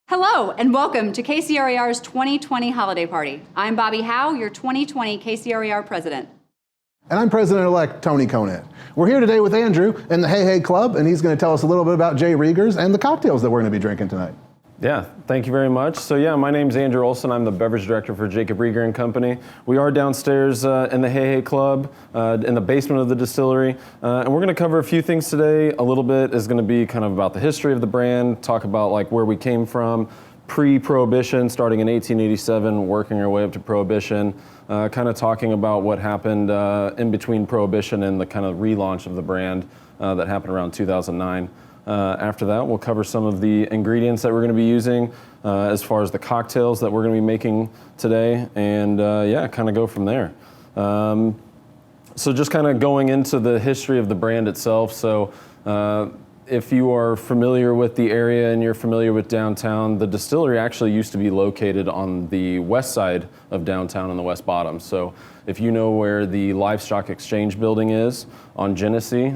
Hello and welcome to KCRAR's 2020 holiday party. I'm Bobby Howe, your 2020 KCRAR president. And I'm President-elect Tony Conant. We're here today with Andrew in the Hey Hey Club, and he's going to tell us a little bit about J. Rieger's and the cocktails that we're going to be drinking tonight. Yeah, thank you very much. So my name's Andrew Olson. I'm the beverage director for Jacob Rieger and Company. We are downstairs in the Hey Hey Club, in the basement of the distillery. And we're going to cover a few things today. A little bit is going to be kind of about the history of the brand, talk about like where we came from, pre-Prohibition, starting in 1887, working our way up to Prohibition, kind of talking about what happened in between Prohibition and the kind of relaunch of the brand that happened around 2009. After that, we'll cover some of the ingredients that we're going to be using as far as the cocktails that we're going to be making today, and kind of go from there. So just kind of going into the history of the brand itself. So if you are familiar with the area and you're familiar with downtown, the distillery actually used to be located on the west side of downtown in the West Bottoms. So if you know where the Livestock Exchange building is on Genesee,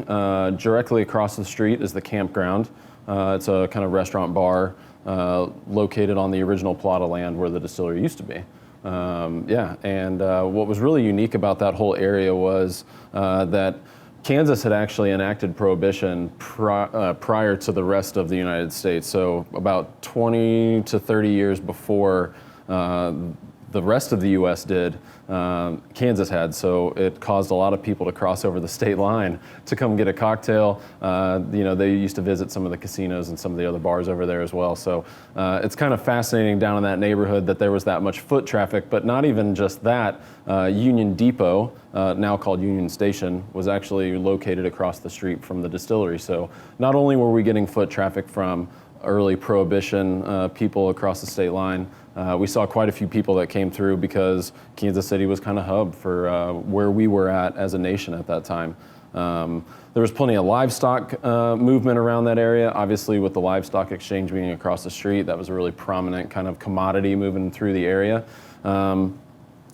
directly across the street is the campground. It's a kind of restaurant bar located on the original plot of land where the distillery used to be. What was really unique about that whole area was that Kansas had actually enacted Prohibition prior to the rest of the United States. So about 20 to 30 years before the rest of the U.S. did, Kansas had. So it caused a lot of people to cross over the state line to come get a cocktail. They used to visit some of the casinos and some of the other bars over there as well. So it's kind of fascinating down in that neighborhood that there was that much foot traffic, but not even just that. Union Depot, now called Union Station, was actually located across the street from the distillery. So not only were we getting foot traffic from early Prohibition people across the state line, we saw quite a few people that came through because Kansas City was kind of hub for where we were at as a nation at that time. There was plenty of livestock movement around that area. Obviously, with the Livestock Exchange being across the street, that was a really prominent kind of commodity moving through the area.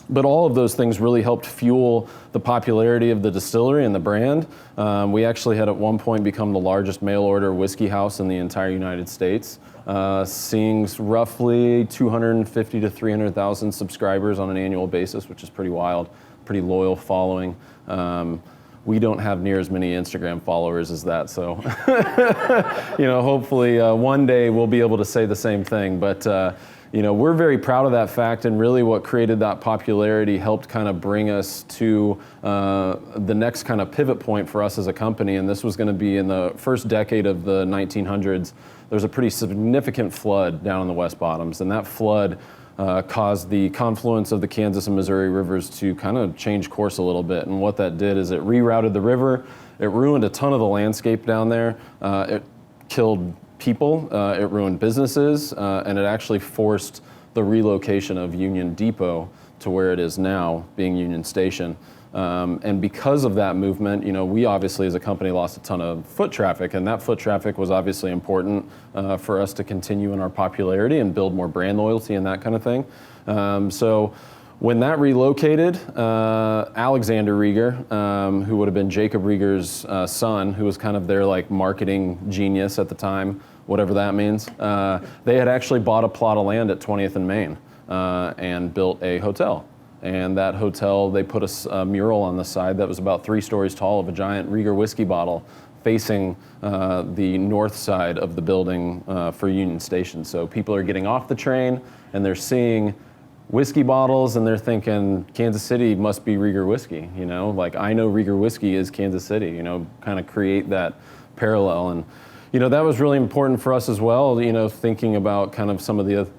But all of those things really helped fuel the popularity of the distillery and the brand. We actually had at one point become the largest mail order whiskey house in the entire United States, seeing roughly 250 to 300,000 subscribers on an annual basis, which is pretty wild, pretty loyal following. We don't have near as many Instagram followers as that, so hopefully one day we'll be able to say the same thing. But we're very proud of that fact, and really what created that popularity helped kind of bring us to the next kind of pivot point for us as a company, and this was going to be in the first decade of the 1900s. There was a pretty significant flood down in the West Bottoms, and that flood caused the confluence of the Kansas and Missouri rivers to kind of change course a little bit, and what that did is it rerouted the river, it ruined a ton of the landscape down there, it killed people, it ruined businesses, and it actually forced the relocation of Union Depot to where it is now, being Union Station. And because of that movement, we obviously as a company lost a ton of foot traffic, and that foot traffic was obviously important for us to continue in our popularity and build more brand loyalty and that kind of thing. So when that relocated, Alexander Rieger, who would have been Jacob Rieger's son, who was kind of their like marketing genius at the time, whatever that means, they had actually bought a plot of land at 20th and Main and built a hotel. And that hotel, they put a mural on the side that was about 3 stories tall of a giant Rieger whiskey bottle facing the north side of the building for Union Station. So people are getting off the train and they're seeing whiskey bottles and they're thinking Kansas City must be Rieger whiskey, like I know Rieger whiskey is Kansas City, kind of create that parallel. And that was really important for us as well, thinking about kind of some of the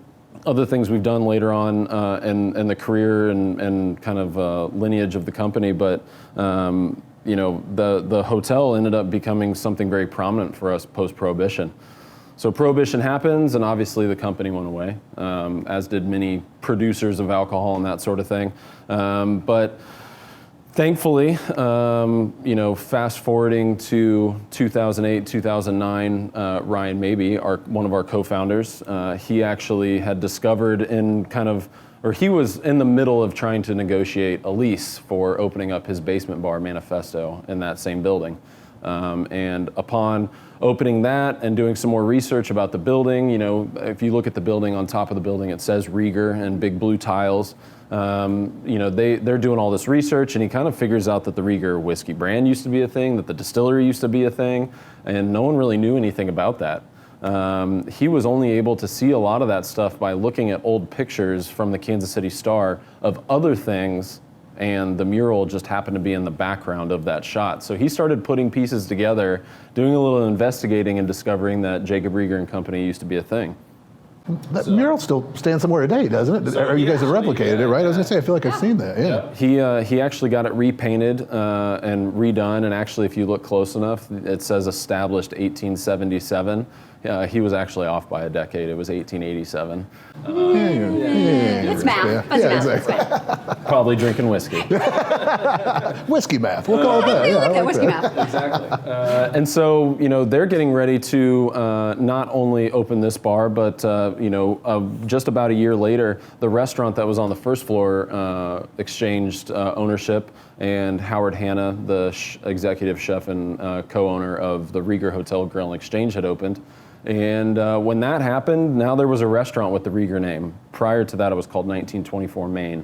other things we've done later on in the career and kind of lineage of the company. But the hotel ended up becoming something very prominent for us post-Prohibition. So Prohibition happens, and obviously the company went away, as did many producers of alcohol and that sort of thing. But thankfully, fast forwarding to 2008, 2009, Ryan Mabey, one of our co-founders, he actually had discovered he was in the middle of trying to negotiate a lease for opening up his basement bar Manifesto in that same building. And upon opening that and doing some more research about the building, if you look at the building, on top of the building, it says Rieger and big blue tiles. They're doing all this research, and he kind of figures out that the Rieger whiskey brand used to be a thing, that the distillery used to be a thing, and no one really knew anything about that. He was only able to see a lot of that stuff by looking at old pictures from the Kansas City Star of other things, and the mural just happened to be in the background of that shot. So he started putting pieces together, doing a little investigating, and discovering that Jacob Rieger and Company used to be a thing. That mural still stands somewhere today, doesn't it? Or you guys have replicated it, right? I was going to say, I feel like I've seen that, yeah. He actually got it repainted and redone, and actually, if you look close enough, it says established 1877. He was actually off by a decade. It was 1887. It's math. That's math. Exactly. Probably drinking whiskey. Whiskey math. We'll call it that. I Yeah, like I that like whiskey that. math. Exactly. And so, they're getting ready to not only open this bar, but, just about a year later, the restaurant that was on the first floor exchanged ownership, and Howard Hanna, the executive chef and co-owner of the Rieger Hotel Grill and Exchange, had opened. And when that happened, now there was a restaurant with the Rieger name. Prior to that, it was called 1924 Main,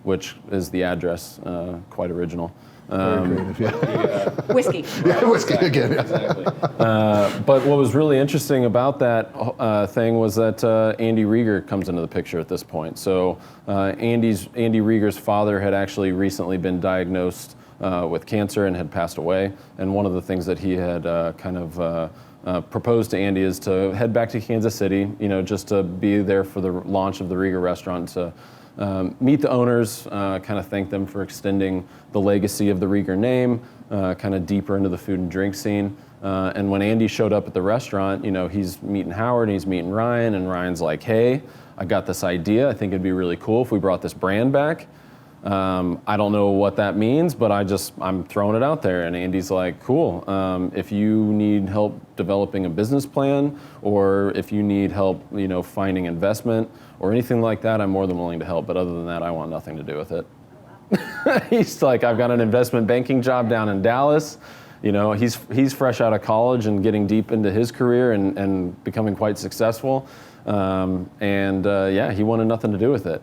which is the address, quite original. Very creative, yeah. Whiskey. Yeah, whiskey again. Yeah. Exactly. But what was really interesting about that thing was that Andy Rieger comes into the picture at this point. So Andy Rieger's father had actually recently been diagnosed with cancer and had passed away. And one of the things that he had proposed to Andy is to head back to Kansas City, just to be there for the launch of the Rieger restaurant, to meet the owners, kind of thank them for extending the legacy of the Rieger name, kind of deeper into the food and drink scene. And when Andy showed up at the restaurant, he's meeting Howard and he's meeting Ryan, and Ryan's like, hey, I got this idea. I think it'd be really cool if we brought this brand back. I don't know what that means, but I'm throwing it out there. And Andy's like, cool. If you need help developing a business plan, or if you need help, finding investment or anything like that, I'm more than willing to help. But other than that, I want nothing to do with it. He's like, I've got an investment banking job down in Dallas. He's fresh out of college and getting deep into his career and becoming quite successful. He wanted nothing to do with it.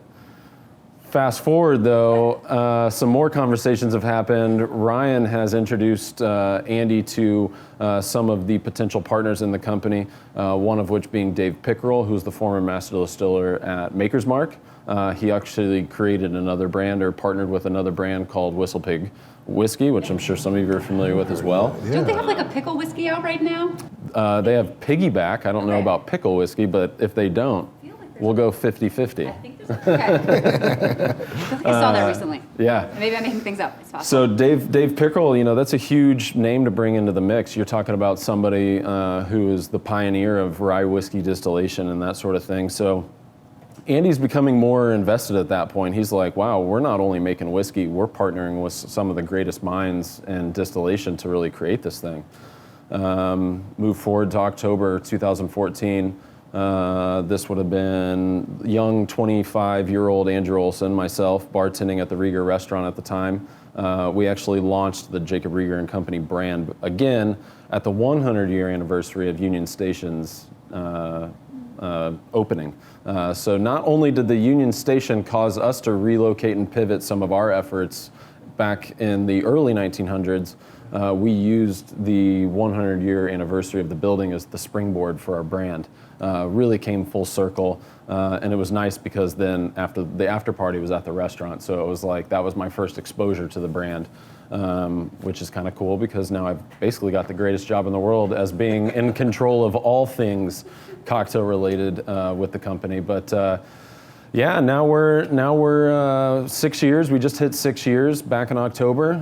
Fast forward, though, some more conversations have happened. Ryan has introduced Andy to some of the potential partners in the company, one of which being Dave Pickerel, who's the former master distiller at Maker's Mark. He actually created another brand, or partnered with another brand called Whistle Pig Whiskey, which I'm sure some of you are familiar with as well. Yeah. Don't they have like a pickle whiskey out right now? They have Piggyback. I don't know about pickle whiskey, but if they don't, we'll go 50-50. I think there's okay. I feel like I saw that recently. Yeah. Maybe I'm making things up. It's possible. So Dave Pickerel, that's a huge name to bring into the mix. You're talking about somebody who is the pioneer of rye whiskey distillation and that sort of thing. So Andy's becoming more invested at that point. He's like, wow, we're not only making whiskey, we're partnering with some of the greatest minds in distillation to really create this thing. Move forward to October 2014. This would have been young 25-year-old Andrew Olson, myself, bartending at the Rieger restaurant at the time. We actually launched the Jacob Rieger and Company brand again at the 100-year anniversary of Union Station's opening. So not only did the Union Station cause us to relocate and pivot some of our efforts back in the early 1900s, we used the 100-year anniversary of the building as the springboard for our brand. Really came full circle, and it was nice because then after the after party was at the restaurant, so it was like that was my first exposure to the brand, which is kind of cool because now I've basically got the greatest job in the world as being in control of all things cocktail related with the company. But now we're 6 years. We just hit 6 years back in October.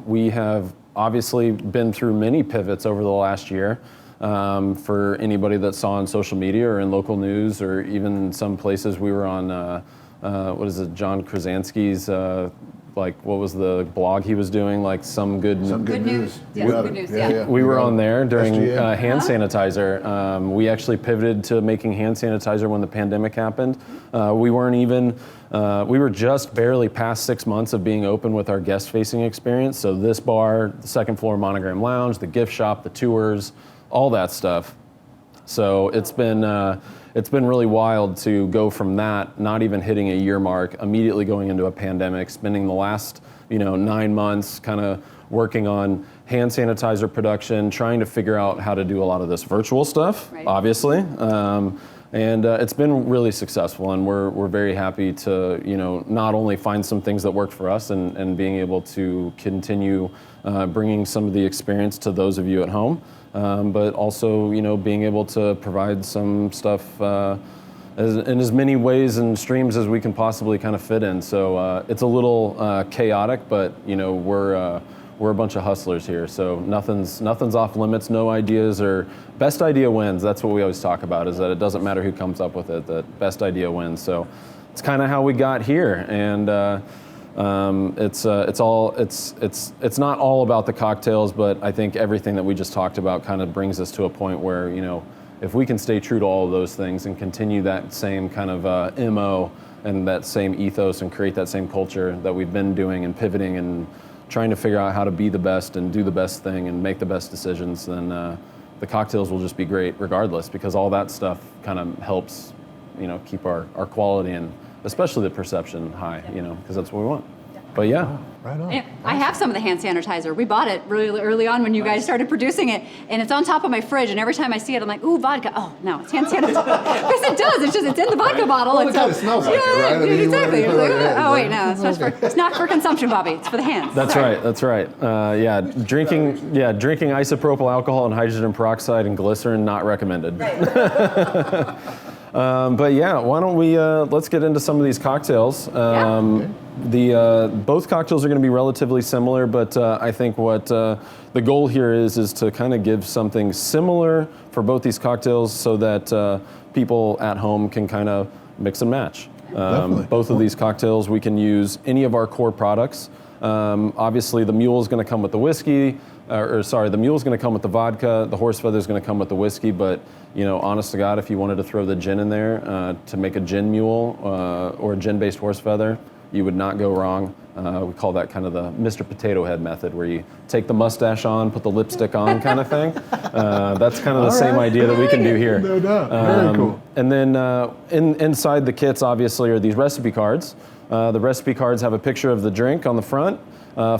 We have obviously been through many pivots over the last year. For anybody that saw on social media or in local news, or even some places we were on, John Krasinski's like what was the blog he was doing? Like some good. Some good news. Yeah, You got good it. news, yeah. We were on there during SGA. hand sanitizer. We actually pivoted to making hand sanitizer when the pandemic happened. We weren't even. We were just barely past 6 months of being open with our guest-facing experience. So this bar, the second floor Monogram Lounge, the gift shop, the tours, all that stuff. So it's been really wild to go from that, not even hitting a year mark, immediately going into a pandemic, spending the last 9 months kind of working on hand sanitizer production, trying to figure out how to do a lot of this virtual stuff, Right. obviously. And it's been really successful, and we're very happy to not only find some things that work for us and being able to continue bringing some of the experience to those of you at home, but also being able to provide some stuff in as many ways and streams as we can possibly kind of fit in. So it's a little chaotic, but we're a bunch of hustlers here, so nothing's off limits. No ideas, or best idea wins. That's what we always talk about, is that it doesn't matter who comes up with it, that best idea wins. So it's kind of how we got here, and it's not all about the cocktails, but I think everything that we just talked about kind of brings us to a point where if we can stay true to all of those things and continue that same kind of MO and that same ethos and create that same culture that we've been doing and pivoting and trying to figure out how to be the best and do the best thing and make the best decisions, then the cocktails will just be great regardless, because all that stuff kind of helps, keep our quality and especially the perception high, because that's what we want. But yeah. Right on. Yeah, I have some of the hand sanitizer. We bought it really early on when you guys started producing it, and it's on top of my fridge. And every time I see it, I'm like, "Ooh, vodka!" Oh no, it's hand sanitizer. Because it does. It's in the vodka bottle. Well, it kind of smells like it, right? I mean, exactly. you put it on your hands, Oh wait, right? no, it's not for consumption, Bobby. It's for the hands. That's Sorry. right. That's right. Drinking isopropyl alcohol and hydrogen peroxide and glycerin not recommended. Right. But yeah, why don't we let's get into some of these cocktails. Both cocktails are going to be relatively similar, but I think what the goal here is to kind of give something similar for both these cocktails, so that people at home can kind of mix and match. Both of these cocktails, we can use any of our core products. Obviously, the Mule is going to come with the whiskey, the Mule is going to come with the vodka. The Horse Feather is going to come with the whiskey. But honest to God, if you wanted to throw the gin in there to make a gin Mule or a gin-based Horse Feather, you would not go wrong. We call that kind of the Mr. Potato Head method, where you take the mustache on, put the lipstick on, kind of thing. That's kind of the same idea that we can do here. No doubt. Very cool. And then inside the kits, obviously, are these recipe cards. The recipe cards have a picture of the drink on the front.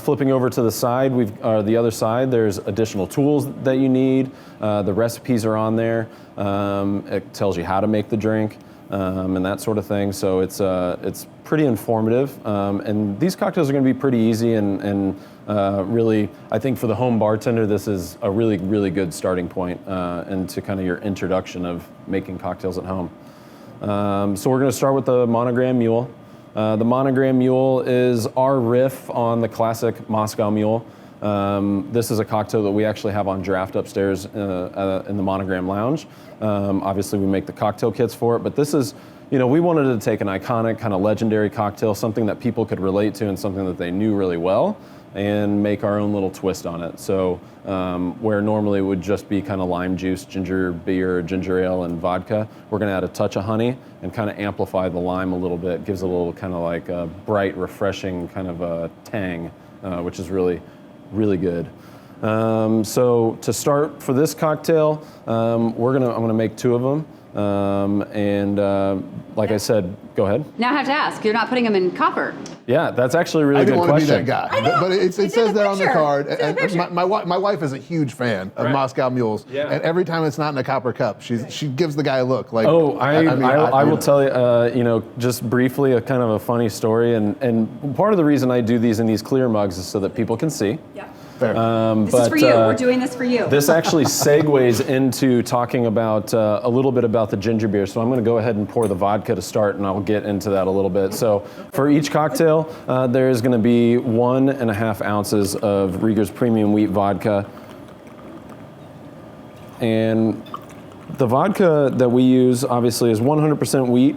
Flipping over to the side, the other side, there's additional tools that you need. The recipes are on there. It tells you how to make the drink and that sort of thing. So it's pretty informative. And these cocktails are going to be pretty easy and really, I think for the home bartender, this is a really, really good starting point into kind of your introduction of making cocktails at home. So we're going to start with the Monogram Mule. The Monogram Mule is our riff on the classic Moscow Mule. This is a cocktail that we actually have on draft upstairs in the Monogram Lounge. Obviously, we make the cocktail kits for it, but this is, we wanted to take an iconic, kind of legendary cocktail, something that people could relate to and something that they knew really well, and make our own little twist on it. So where normally it would just be kind of lime juice, ginger beer, ginger ale, and vodka, we're going to add a touch of honey and kind of amplify the lime a little bit. Gives a little kind of like a bright, refreshing kind of a tang, which is really, really good. So to start for this cocktail, I'm gonna make two of them. Like I said, go ahead. Now I have to ask. You're not putting them in copper. Yeah, that's actually a really I didn't good want to question. be that guy, I know. but it It's in says the that on the picture. card. It's in the And picture. my wife is a huge fan of Right. Moscow Mules, Yeah. and every time it's not in a copper cup, she gives the guy a look like. Oh, I will you know. tell you, just briefly, a kind of a funny story, and part of the reason I do these in these clear mugs is so that people can see. Yeah. Fair. This is for you. We're doing this for you. This actually segues into talking about a little bit about the ginger beer. So I'm going to go ahead and pour the vodka to start, and I'll get into that a little bit. So for each cocktail, there is going to be 1.5 ounces of Rieger's premium wheat vodka. And the vodka that we use, obviously, is 100% wheat.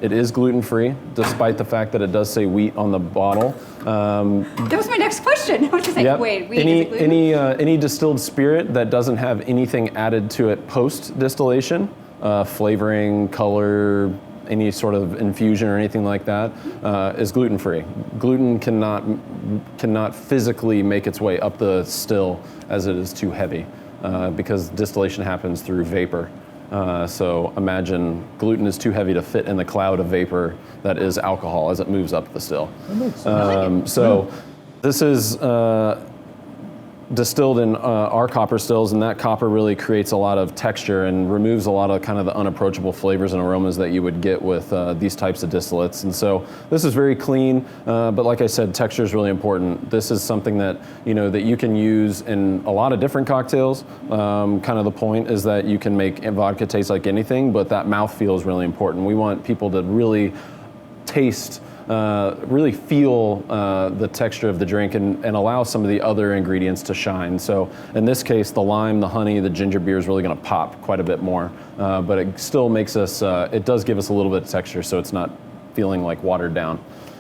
It is gluten-free, despite the fact that it does say wheat on the bottle. That was my next question. I was just like, Yep. wait, wheat is it gluten? Any distilled spirit that doesn't have anything added to it post-distillation, flavoring, color, any sort of infusion or anything like that, is gluten-free. Gluten cannot physically make its way up the still as it is too heavy, because distillation happens through vapor. So imagine gluten is too heavy to fit in the cloud of vapor that is alcohol as it moves up the still. That makes sense. So this is distilled in our copper stills, and that copper really creates a lot of texture and removes a lot of kind of the unapproachable flavors and aromas that you would get with these types of distillates. And so this is very clean, but like I said, texture is really important. This is something that that you can use in a lot of different cocktails. Kind of the point is that you can make vodka taste like anything, but that mouthfeel is really important. We want people to really taste, really feel the texture of the drink and allow some of the other ingredients to shine. So in this case, the lime, the honey, the ginger beer is really going to pop quite a bit more, but it still makes us, it does give us a little bit of texture, so it's not feeling like watered down.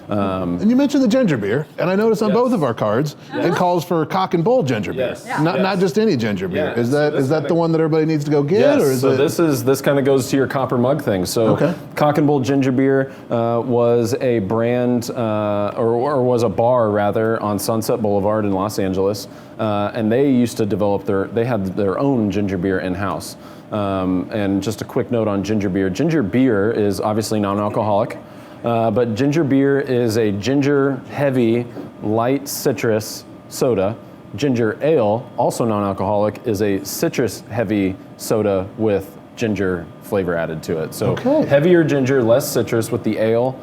And you mentioned the ginger beer, and I noticed on Yes. both of our cards, it calls for cock and bull ginger beer. Yes. Yeah. Not just any ginger beer. Yeah. Is So that this kinda- the one that everybody needs to go get, Yes, or is so it? this kind of goes to your copper mug thing. So Okay. Cock and Bull Ginger Beer was a brand, or was a bar rather, on Sunset Boulevard in Los Angeles, and they used to develop they had their own ginger beer in-house. And just a quick note on ginger beer. Ginger beer is obviously non-alcoholic. But ginger beer is a ginger-heavy, light citrus soda. Ginger ale, also non-alcoholic, is a citrus-heavy soda with ginger flavor added to it. So Okay. heavier ginger, less citrus with the ale,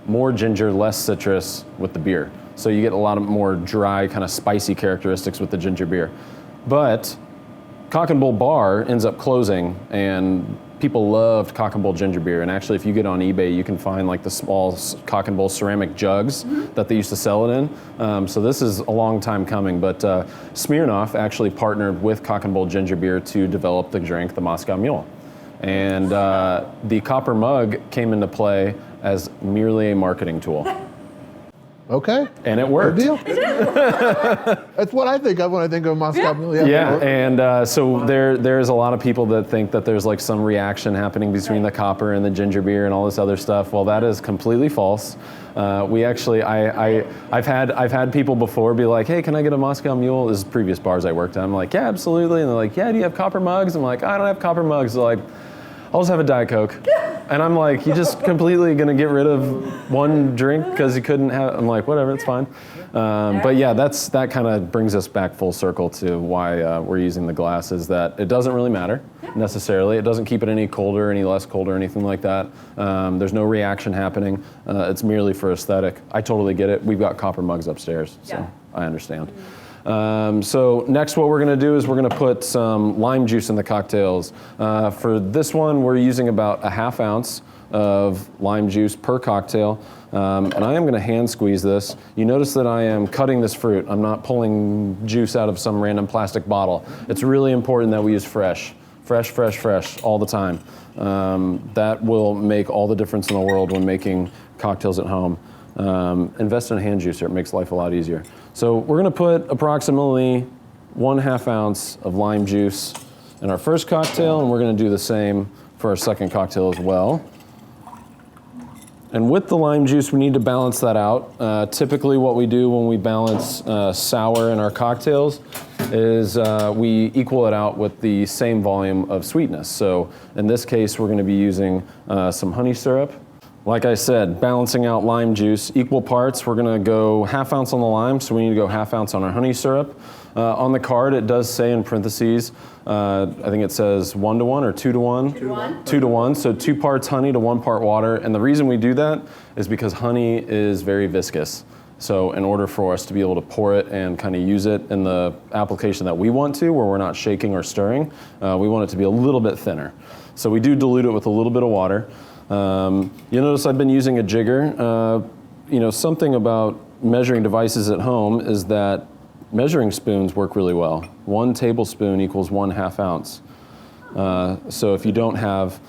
more ginger, less citrus with the beer. So you get a lot of more dry, kind of spicy characteristics with the ginger beer. But Cock and Bull Bar ends up closing, and people loved Cock and Bull ginger beer. And actually, if you get on eBay, you can find like the small Cock and Bull ceramic jugs that they used to sell it in. So this is a long time coming, but Smirnoff actually partnered with Cock and Bull ginger beer to develop the drink, the Moscow Mule. And the copper mug came into play as merely a marketing tool. Okay. And it Good worked. deal. That's what I think of when I think of Moscow Mule. Yeah, and so there's a lot of people that think that there's like some reaction happening between the copper and the ginger beer and all this other stuff. Well, that is completely false. We actually, I've had people before be like, hey, can I get a Moscow Mule? This is previous bars I worked at. I'm like, yeah, absolutely. And they're like, yeah, do you have copper mugs? I'm like, I don't have copper mugs. They're like, I'll just have a Diet Coke. And I'm like, you just completely gonna get rid of one drink because you couldn't have, I'm like, whatever, it's fine. But yeah, that kind of brings us back full circle to why we're using the glass, is that it doesn't really matter necessarily. It doesn't keep it any colder, any less cold, or anything like that. There's no reaction happening. It's merely for aesthetic. I totally get it. We've got copper mugs upstairs, so Yeah. I understand. So next what we're gonna do is we're gonna put some lime juice in the cocktails. For this one, we're using about a half ounce of lime juice per cocktail. And I am gonna hand squeeze this. You notice that I am cutting this fruit. I'm not pulling juice out of some random plastic bottle. It's really important that we use fresh all the time. That will make all the difference in the world when making cocktails at home. Invest in a hand juicer, it makes life a lot easier. So we're gonna put approximately 1/2 ounce of lime juice in our first cocktail, and we're gonna do the same for our second cocktail as well. And with the lime juice, we need to balance that out. Typically what we do when we balance sour in our cocktails is we equal it out with the same volume of sweetness. So in this case, we're gonna be using some honey syrup. Like I said, balancing out lime juice, equal parts. We're gonna go 1/2 ounce on the lime, so we need to go 1/2 ounce on our honey syrup. On the card, it does say in parentheses, I think it says 1 to 1 or 2 to 1? 2 to 1. 2 to 1, so 2 parts honey to 1 part water. And the reason we do that is because honey is very viscous. So in order for us to be able to pour it and kind of use it in the application that we want to, where we're not shaking or stirring, we want it to be a little bit thinner. So we do dilute it with a little bit of water. You'll notice I've been using a jigger. Something about measuring devices at home is that measuring spoons work really well. 1 tablespoon equals 1/2 ounce. So if you don't have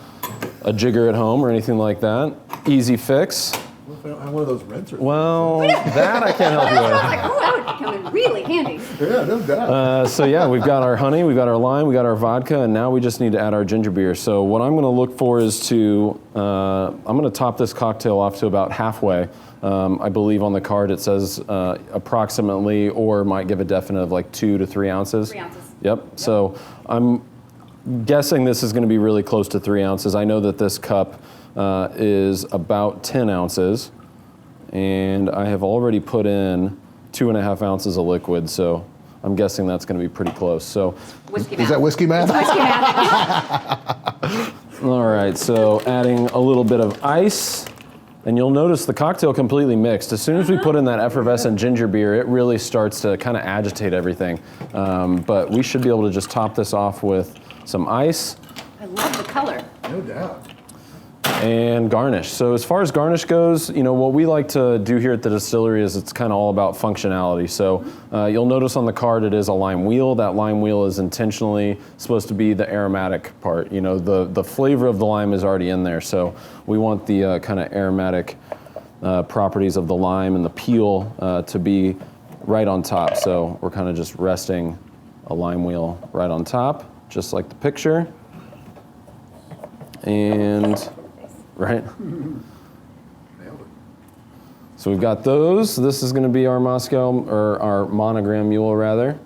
a jigger at home or anything like that, easy fix. What if I don't have one of those rinsers? Well, that I can't help you with. Like, oh, that would come in really handy. Yeah, no doubt. So yeah, we've got our honey, we've got our lime, we got our vodka, and now we just need to add our ginger beer. So what I'm going to look for is I'm going to top this cocktail off to about halfway. I believe on the card it says approximately, or might give a definite of like 2 to 3 ounces. 3 ounces. Yep. So I'm guessing this is going to be really close to 3 ounces. I know that this cup is about 10 ounces, and I have already put in 2.5 ounces of liquid, so I'm guessing that's going to be pretty close. So, Whiskey Is math. that whiskey math? Whiskey math. all right, so adding a little bit of ice, and you'll notice the cocktail completely mixed. As soon as we put in that effervescent ginger beer, it really starts to kind of agitate everything. But we should be able to just top this off with some ice I love the color. No doubt. and garnish. So as far as garnish goes, what we like to do here at the distillery is it's kind of all about functionality. So you'll notice on the card it is a lime wheel. That lime wheel is intentionally supposed to be the aromatic part. The flavor of the lime is already in there. So we want the kind of aromatic properties of the lime and the peel to be right on top. So we're kind of just resting a lime wheel right on top, just like the picture. And right. Nailed it. So we've got those. This is going to be our Moscow, or our Monogram Mule, rather.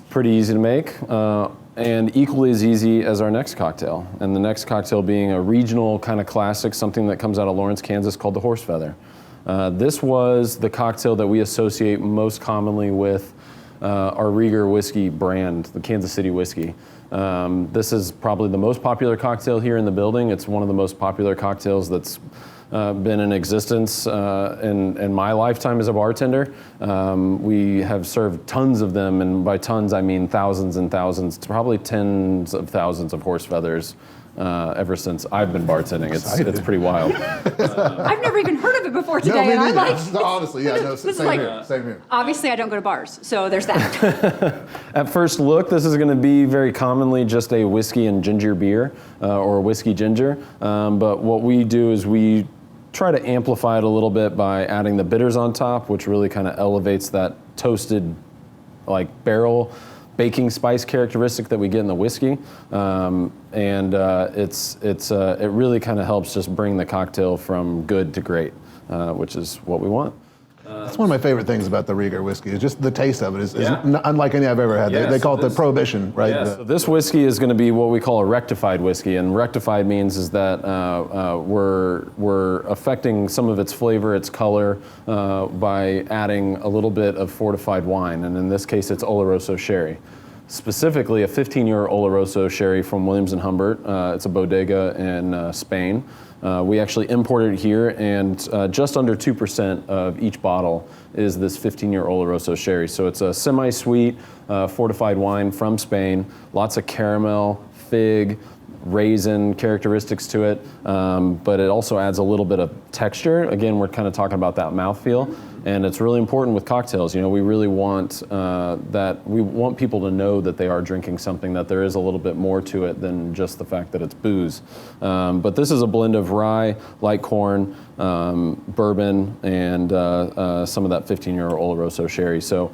Pretty easy to make, and equally as easy as our next cocktail. And the next cocktail being a regional kind of classic, something that comes out of Lawrence, Kansas, called the Horse Feather. This was the cocktail that we associate most commonly with our Rieger whiskey brand, the Kansas City whiskey. This is probably the most popular cocktail here in the building. It's one of the most popular cocktails that's been in existence in my lifetime as a bartender. We have served tons of them, and by tons I mean thousands and thousands, probably tens of thousands of horse feathers ever since I've been bartending. It's pretty wild. I've never even heard of it before today, No, me and I'm neither. like, Honestly, yeah, no, this is same like- here, same here. obviously I don't go to bars, so there's that. At first look, this is going to be very commonly just a whiskey and ginger beer, or whiskey ginger. But what we do is we try to amplify it a little bit by adding the bitters on top, which really kind of elevates that toasted, like barrel baking spice characteristic that we get in the whiskey. It really kind of helps just bring the cocktail from good to great, which is what we want. That's one of my favorite things about the Rieger whiskey. Is just the taste of it is Yeah. unlike any I've ever had. Yeah, they call it so the Prohibition, right? Yeah, so this whiskey is going to be what we call a rectified whiskey, and rectified means is that we're affecting some of its flavor, its color, by adding a little bit of fortified wine, and in this case it's Oloroso sherry. Specifically a 15-year Oloroso sherry from Williams & Humbert. It's a bodega in Spain. We actually imported it here, and just under 2% of each bottle is this 15-year Oloroso sherry. So it's a semi-sweet fortified wine from Spain, lots of caramel, fig, raisin characteristics to it, but it also adds a little bit of texture. Again, we're kind of talking about that mouthfeel, and it's really important with cocktails. We really want we want people to know that they are drinking something, that there is a little bit more to it than just the fact that it's booze. But this is a blend of rye, light corn, bourbon, and some of that 15-year Oloroso sherry. So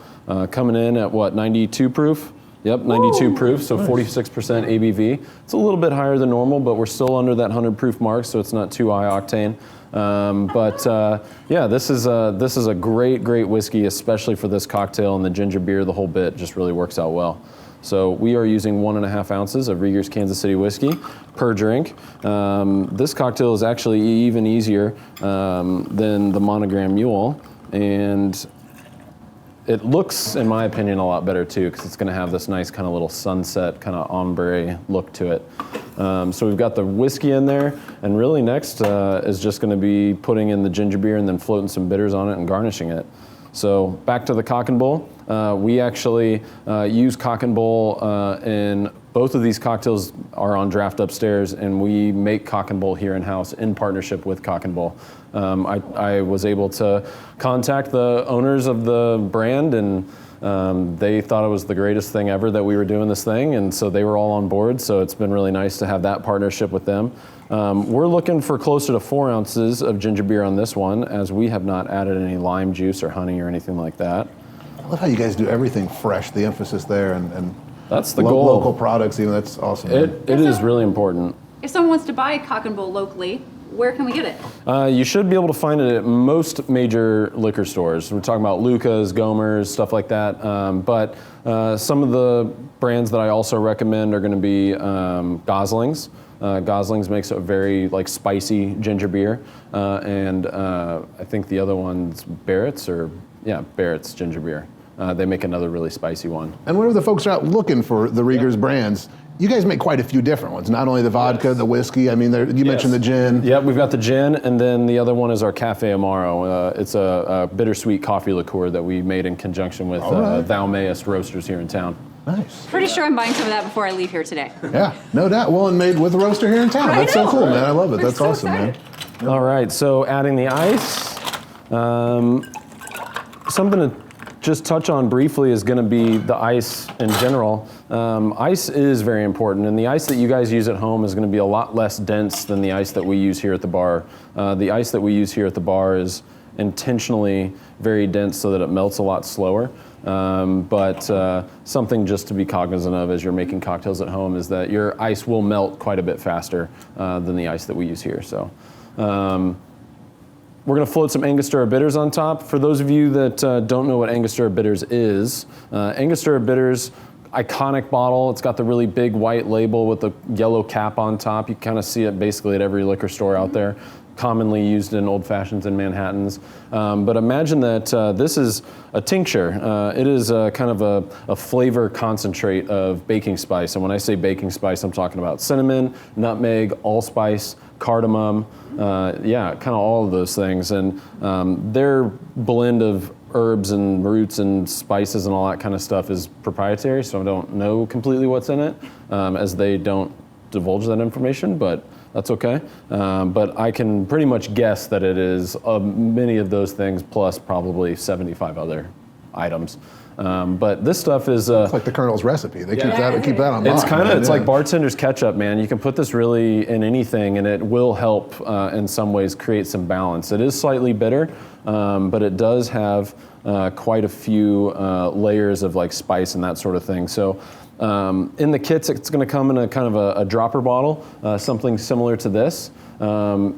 coming in at 92 proof? Yep, 92 proof, so 46% ABV. It's a little bit higher than normal, but we're still under that 100 proof mark, so it's not too high octane. Yeah, this is a great whiskey, especially for this cocktail, and the ginger beer, the whole bit just really works out well. So we are using 1.5 ounces of Rieger's Kansas City whiskey per drink. This cocktail is actually even easier than the Monogram Mule, and it looks, in my opinion, a lot better too, because it's going to have this nice kind of little sunset, kind of ombre look to it. So we've got the whiskey in there, and really next is just going to be putting in the ginger beer and then floating some bitters on it and garnishing it. So back to the cock and bull. We actually use cock and bull in both of these cocktails are on draft upstairs, and we make cock and bull here in-house in partnership with Cock and Bull. I was able to contact the owners of the brand and They thought it was the greatest thing ever that we were doing this thing, and so they were all on board. So it's been really nice to have that partnership with them. We're looking for closer to 4 ounces of ginger beer on this one, as we have not added any lime juice or honey or anything like that. I love how you guys do everything fresh. The emphasis there, and that's the goal. Local products, that's awesome. It is really important. If someone wants to buy Cock and Bull locally, where can we get it? You should be able to find it at most major liquor stores. We're talking about Lucas, Gomer's, stuff like that. But some of the brands that I also recommend are going to be Gosling's. Gosling's makes a very spicy ginger beer, and I think the other one's Barrett's Barrett's ginger beer. They make another really spicy one. And whenever the folks are out looking for the Rieger's brands, you guys make quite a few different ones. Not only the vodka, the whiskey. I mean, you mentioned the gin. Yeah, we've got the gin, and then the other one is our Cafe Amaro. It's a bittersweet coffee liqueur that we made in conjunction with Thou Mayest Roasters here in town. Nice. Pretty sure I'm buying some of that before I leave here today. Yeah, no doubt. Well, and made with a roaster here in town. That's so cool, man. I love it. That's so awesome, excited. man. All right, so adding the ice. Something to just touch on briefly is going to be the ice in general. Ice is very important, and the ice that you guys use at home is going to be a lot less dense than the ice that we use here at the bar. The ice that we use here at the bar is intentionally very dense so that it melts a lot slower. But something just to be cognizant of as you're making cocktails at home is that your ice will melt quite a bit faster than the ice that we use here. So. We're going to float some Angostura Bitters on top. For those of you that don't know what Angostura Bitters is, Angostura Bitters, iconic bottle. It's got the really big white label with the yellow cap on top. You kind of see it basically at every liquor store out there, commonly used in old fashions and Manhattans. But imagine that this is a tincture. It is kind of a flavor concentrate of baking spice. And when I say baking spice, I'm talking about cinnamon, nutmeg, allspice, cardamom, kind of all of those things. And their blend of herbs and roots and spices and all that kind of stuff is proprietary, so I don't know completely what's in it, as they don't divulge that information, but that's okay. But I can pretty much guess that it is many of those things plus probably 75 other items. But this stuff is it's like the Colonel's recipe. They keep that on. It's like bartender's ketchup, man. You can put this really in anything, and it will help in some ways create some balance. It is slightly bitter, but it does have quite a few layers of spice and that sort of thing. So in the kits, it's going to come in a kind of a dropper bottle, something similar to this.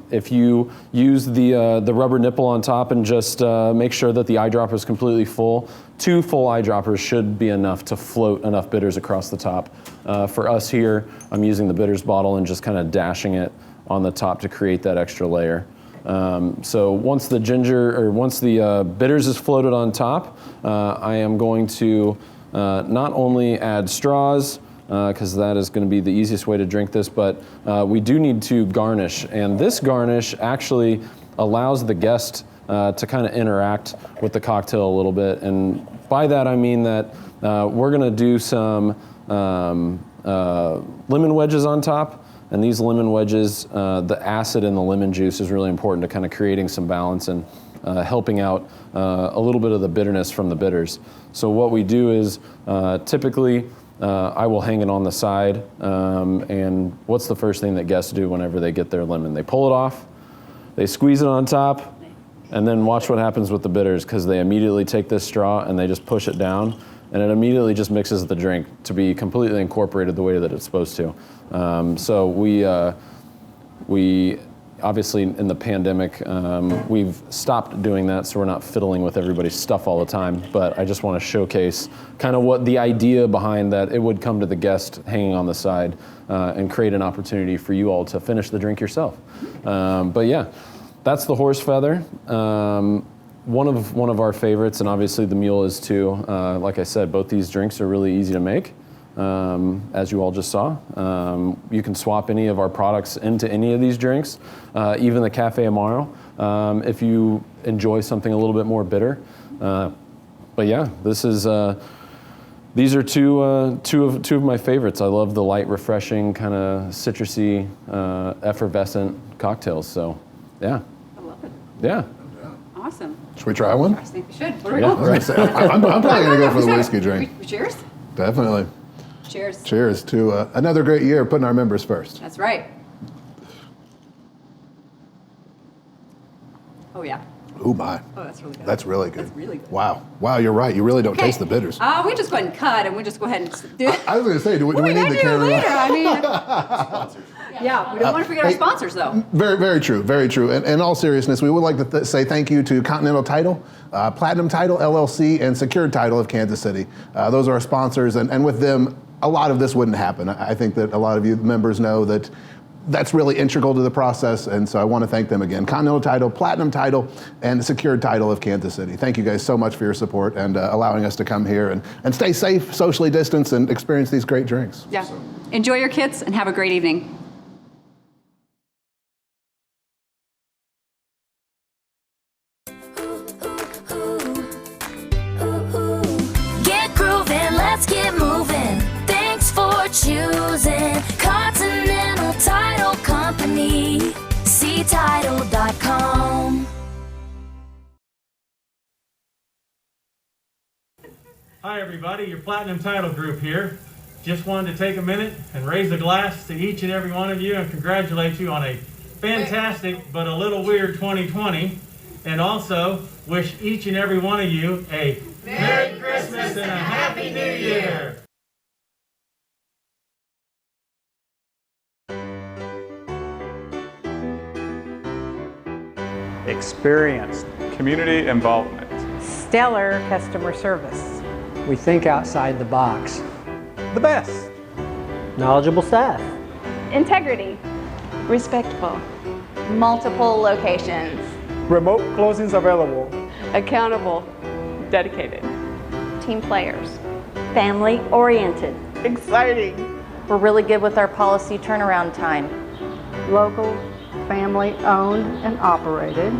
If you use the rubber nipple on top and just make sure that the eyedropper is completely full, 2 full eyedroppers should be enough to float enough bitters across the top. For us here, I'm using the bitters bottle and just kind of dashing it on the top to create that extra layer. So once the bitters is floated on top, I am going to not only add straws, because that is going to be the easiest way to drink this, but we do need to garnish. And this garnish actually allows the guest to kind of interact with the cocktail a little bit. And by that I mean that we're going to do some lemon wedges on top. And these lemon wedges, the acid in the lemon juice is really important to kind of creating some balance and helping out a little bit of the bitterness from the bitters. So what we do is typically I will hang it on the side, and what's the first thing that guests do whenever they get their lemon? They pull it off, they squeeze it on top, and then watch what happens with the bitters, because they immediately take this straw and they just push it down, and it immediately just mixes the drink to be completely incorporated the way that it's supposed to. So we obviously in the pandemic, we've stopped doing that, so we're not fiddling with everybody's stuff all the time. But I just want to showcase kind of what the idea behind that it would come to the guest hanging on the side and create an opportunity for you all to finish the drink yourself. But yeah, that's the horse feather. One of our favorites, and obviously the mule is too. Like I said, both these drinks are really easy to make. As you all just saw. You can swap any of our products into any of these drinks, even the Cafe Amaro, if you enjoy something a little bit more bitter. But yeah, these are two of my favorites. I love the light, refreshing, kind of citrusy, effervescent cocktails. So yeah. I love it. Yeah. Awesome. Should we try one? I think we should. What do we Yeah. go? All right, so I'm probably going to go for the whiskey drink. Cheers. Definitely. Cheers. Cheers to another great year of putting our members first. That's right. Oh, yeah. Ooh, my. Oh, that's really good. That's really good. That's really good. Wow. Wow, you're right. You really don't taste the bitters. We just go ahead and cut, and we just go ahead and do it. I was going to say, do we we need gotta the do it camera? later. I mean, yeah, we don't want to forget our sponsors, though. Very, very true. Very true. And in all seriousness, we would like to say thank you to Continental Title, Platinum Title, LLC, and Secured Title of Kansas City. Those are our sponsors, and with them, a lot of this wouldn't happen. I think that a lot of you members know that that's really integral to the process, and so I want to thank them again. Continental Title, Platinum Title, and Secured Title of Kansas City. Thank you guys so much for your support and allowing us to come here and stay safe, socially distanced, and experience these great drinks. Yeah. Enjoy your kits and have a great evening. Get grooving, let's get moving. Thanks for choosing Continental Title Company. ctitle.com. Hi everybody, your Platinum Title Group here. Just wanted to take a minute and raise a glass to each and every one of you and congratulate you on a fantastic but a little weird 2020, and also wish each and every one of you a Merry Christmas and a Happy New Year. Experienced community involvement. Stellar customer service. We think outside the box. The best. Knowledgeable staff. Integrity. Respectful. Multiple locations. Remote closings available. Accountable. Dedicated. Team players. Family oriented. Exciting. We're really good with our policy turnaround time. Local, family owned and operated.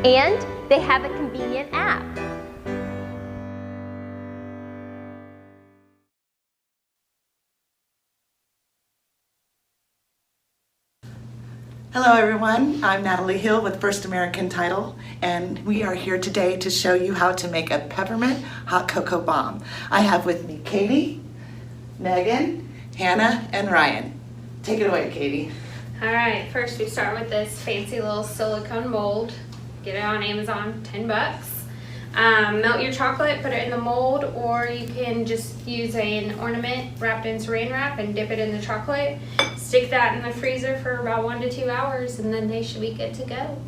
And they have a convenient app. Hello everyone, I'm Natalie Hill with First American Title, and we are here today to show you how to make a peppermint hot cocoa bomb. I have with me Katie, Megan, Hannah, and Ryan. Take it away, Katie. Alright, first we start with this fancy little silicone mold. Get it on Amazon, $10. Melt your chocolate, put it in the mold, or you can just use an ornament wrapped in saran wrap and dip it in the chocolate. Stick that in the freezer for about 1 to 2 hours, and then they should be good to go.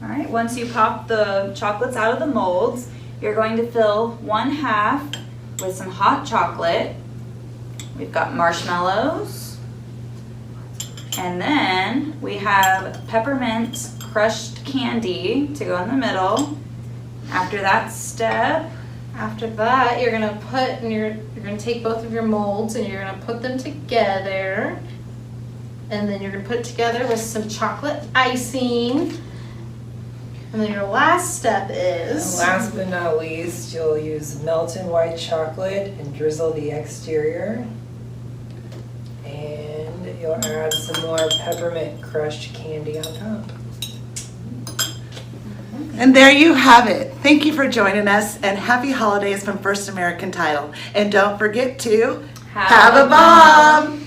Alright, once you pop the chocolates out of the molds, you're going to fill 1/2 with some hot chocolate. We've got marshmallows, and then we have peppermint crushed candy to go in the middle. After that step, After that, you're gonna you're gonna take both of your molds and you're gonna put them together. And then you're gonna put it together with some chocolate icing. And then your last step is... And last but not least, you'll use melted white chocolate and drizzle the exterior. And you'll add some more peppermint crushed candy on top. And there you have it. Thank you for joining us, and happy holidays from First American Title. And don't forget to have a bomb!